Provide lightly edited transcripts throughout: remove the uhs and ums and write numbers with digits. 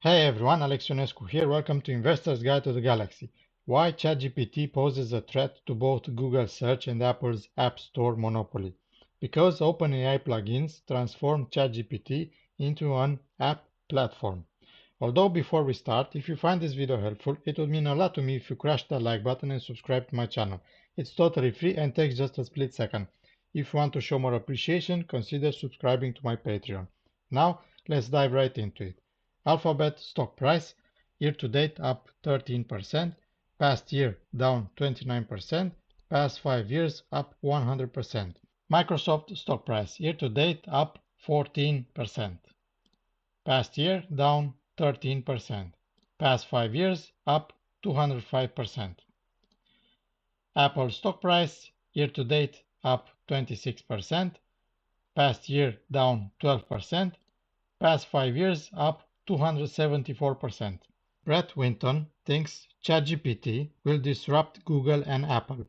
Hey everyone, Alex Ionescu here. Welcome to Investor's Guide to the Galaxy. Why ChatGPT poses a threat to both Google Search and Apple's App Store monopoly. Because OpenAI plugins transform ChatGPT into an app platform. Although before we start, if you find this video helpful, it would mean a lot to me if you crash that like button and subscribe to my channel. It's totally free and takes just a split second. If you want to show more appreciation, consider subscribing to my Patreon. Now, let's dive right into it. Alphabet stock price, year to date up 13%, past year down 29%, past 5 years up 100%. Microsoft stock price, year to date up 14%, past year down 13%, past 5 years up 205%. Apple stock price, year to date up 26%, past year down 12%, past 5 years up 274%. Brett Winton thinks ChatGPT will disrupt Google and Apple.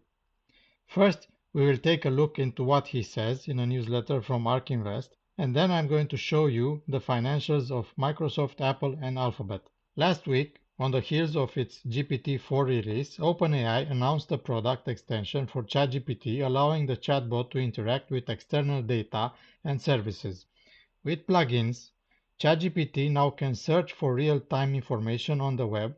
First, we will take a look into what he says in a newsletter from Ark Invest, and then I'm going to show you the financials of Microsoft, Apple, and Alphabet. Last week, on the heels of its GPT-4 release, OpenAI announced a product extension for ChatGPT allowing the chatbot to interact with external data and services. With plugins, ChatGPT now can search for real-time information on the web,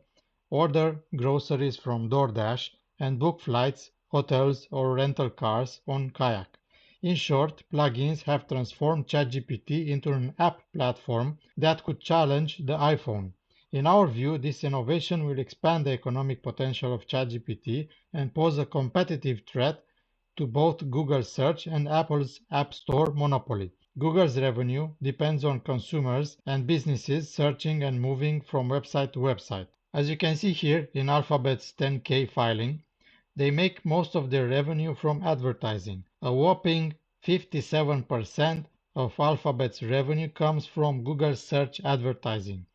order groceries from DoorDash, and book flights, hotels, or rental cars on Kayak. In short, plugins have transformed ChatGPT into an app platform that could challenge the iPhone. In our view, this innovation will expand the economic potential of ChatGPT and pose a competitive threat to both Google Search and Apple's App Store monopoly. Google's revenue depends on consumers and businesses searching and moving from website to website. As you can see here in Alphabet's 10K filing, they make most of their revenue from advertising. A whopping 57% of Alphabet's revenue comes from Google search advertising.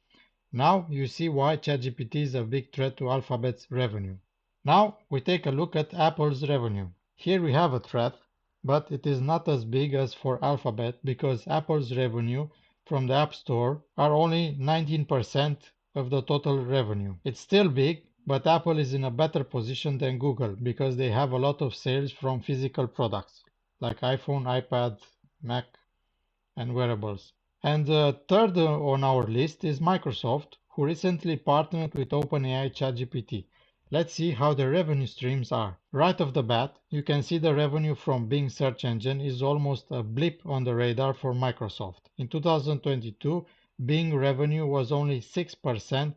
Now you see why ChatGPT is a big threat to Alphabet's revenue. Now we take a look at Apple's revenue. Here we have a threat, but it is not as big as for Alphabet because Apple's revenue from the App Store are only 19% of the total revenue. It's still big, but Apple is in a better position than Google because they have a lot of sales from physical products like iPhone, iPad, Mac, and wearables. And third on our list is Microsoft, who recently partnered with OpenAI ChatGPT. Let's see how the revenue streams are. Right off the bat, you can see the revenue from Bing search engine is almost a blip on the radar for Microsoft. In 2022, Bing revenue was only 6%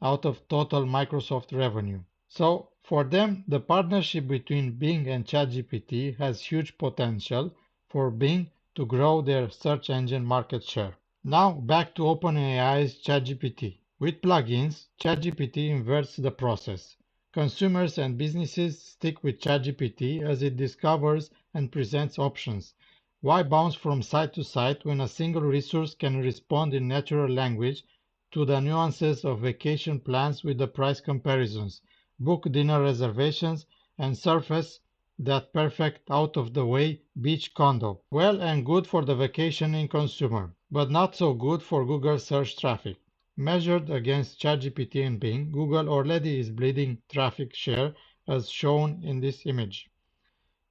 out of total Microsoft revenue. So for them, the partnership between Bing and ChatGPT has huge potential for Bing to grow their search engine market share. Now back to OpenAI's ChatGPT. With plugins, ChatGPT inverts the process. Consumers and businesses stick with ChatGPT as it discovers and presents options. Why bounce from site to site when a single resource can respond in natural language to the nuances of vacation plans with the price comparisons, book dinner reservations, and surface that perfect out-of-the-way beach condo? Well and good for the vacationing consumer, but not so good for Google search traffic. Measured against ChatGPT and Bing, Google already is bleeding traffic share as shown in this image.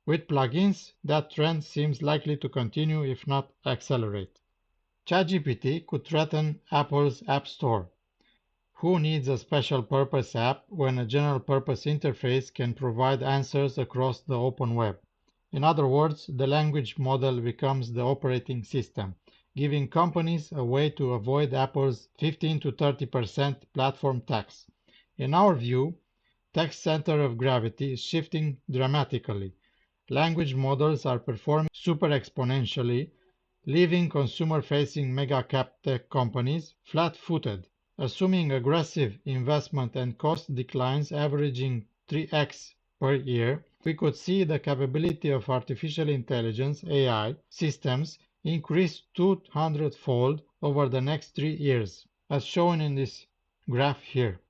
With plugins, that trend seems likely to continue if not accelerate. ChatGPT could threaten Apple's App Store. Who needs a special purpose app when a general purpose interface can provide answers across the open web? In other words, the language model becomes the operating system, giving companies a way to avoid Apple's 15 to 30% platform tax. In our view, tax center of gravity is shifting dramatically. Language models are performing super exponentially, leaving consumer-facing mega-cap tech companies flat-footed. Assuming aggressive investment and cost declines averaging 3x per year, we could see the capability of artificial intelligence (AI) systems increase 200-fold over the next 3 years, as shown in this graph here.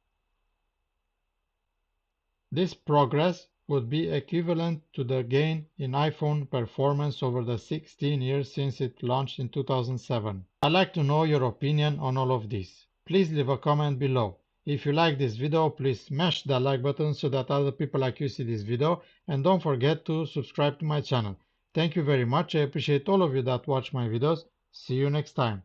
This progress would be equivalent to the gain in iPhone performance over the 16 years since it launched in 2007. I'd like to know your opinion on all of this. please leave a comment below. If you like this video, please smash that like button so that other people like you see this video, and don't forget to subscribe to my channel. Thank you very much. I appreciate all of you that watch my videos. See you next time.